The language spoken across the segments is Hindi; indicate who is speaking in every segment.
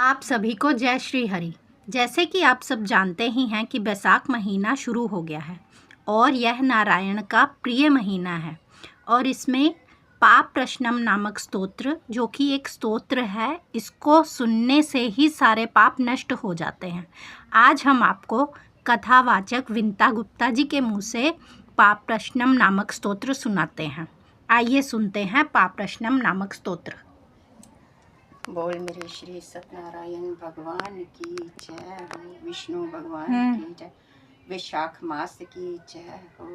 Speaker 1: आप सभी को जय श्री हरि। जैसे कि आप सब जानते ही हैं कि बैसाख महीना शुरू हो गया है और यह नारायण का प्रिय महीना है और इसमें पाप प्रश्नम नामक स्तोत्र, जो कि एक स्तोत्र है, इसको सुनने से ही सारे पाप नष्ट हो जाते हैं। आज हम आपको कथावाचक विंता गुप्ता जी के मुँह से पाप प्रश्नम नामक स्तोत्र सुनाते हैं। आइए सुनते हैं पाप प्रश्नम नामक स्तोत्र।
Speaker 2: बोल मेरे श्री सत्यनारायण भगवान की जय हो, विष्णु भगवान की जय, वैशाख मास की जय हो।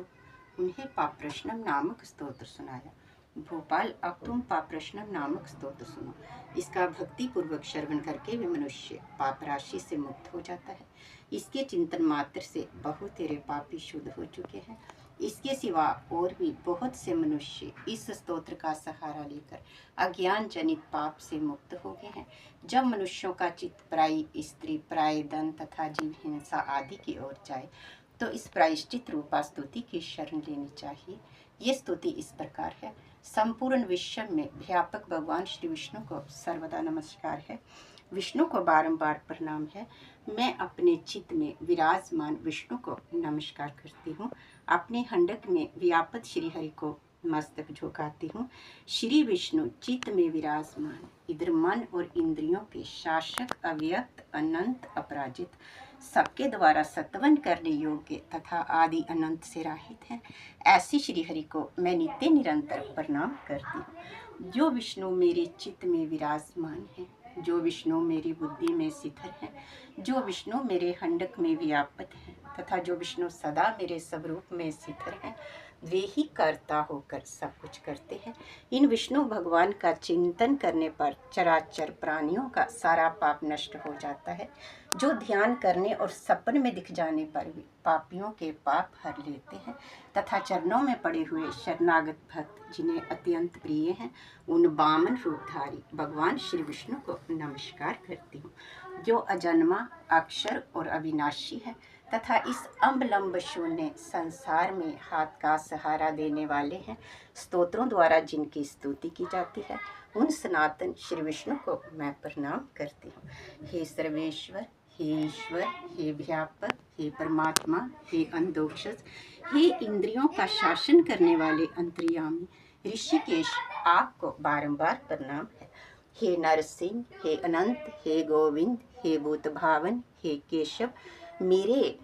Speaker 2: उन्हें पाप्रश्नम नामक स्तोत्र सुनाया। भोपाल, अब तुम पाप्रश्नम नामक स्तोत्र सुनो। इसका भक्ति पूर्वक श्रवण करके भी मनुष्य पाप राशि से मुक्त हो जाता है। इसके चिंतन मात्र से बहुत तेरे पापी शुद्ध हो चुके हैं। इसके सिवा और भी बहुत से मनुष्य इस स्तोत्र का सहारा लेकर अज्ञान जनित पाप से मुक्त हो गए हैं। जब मनुष्यों का चित्त पराई स्त्री, पराय धन तथा जीव हिंसा आदि की ओर जाए तो इस प्रायश्चित रूपा स्तुति की शरण लेनी चाहिए। ये स्तुति इस प्रकार है। संपूर्ण विश्व में व्यापक भगवान श्री विष्णु को सर्वदा नमस्कार है। विष्णु को बारंबार प्रणाम है। मैं अपने चित्त में विराजमान विष्णु को नमस्कार करती हूँ। अपने हंडक में व्यापक श्री हरि को मस्तक झुकाती हूँ। श्री विष्णु चित्त में विराजमान, इधर मन और इंद्रियों के शासक, अव्यक्त, अनंत, अपराजित, सबके द्वारा सत्वन करने योग्य तथा आदि अनंत से रहित है। ऐसी श्री हरि को मैं नित्य निरंतर प्रणाम करती हूँ। जो विष्णु मेरे चित्त में विराजमान है, जो विष्णु मेरी बुद्धि में स्थिर है, जो विष्णु मेरे हंडक में व्यापक है तथा जो विष्णु सदा मेरे स्वरूप में स्थिर है, वे ही कर्ता होकर सब कुछ करते हैं। इन विष्णु भगवान का चिंतन करने पर चराचर प्राणियों का सारा पाप नष्ट हो जाता है। जो ध्यान करने और सपन में दिख जाने पर भी पापियों के पाप हर लेते हैं तथा चरणों में पड़े हुए शरणागत भक्त जिन्हें अत्यंत प्रिय हैं, उन वामन रूपधारी भगवान श्री विष्णु को नमस्कार करती हूँ, जो अजन्मा, अक्षर और अविनाशी है तथा इस अम्बलंब शून्य संसार में हाथ का सहारा देने वाले हैं। स्तोत्रों द्वारा जिनकी स्तुति की जाती है, उन सनातन श्री विष्णु को मैं प्रणाम करती हूँ। हे सर्वेश्वर, हे ईश्वर, हे व्यापक, हे परमात्मा, हे अंधोक्षज, हे इंद्रियों का शासन करने वाले अंतर्यामी ऋषिकेश, आपको बारंबार प्रणाम है। हे नरसिंह, हे अनंत, हे गोविंद, हे भूत भावन, हे केशव, मेरे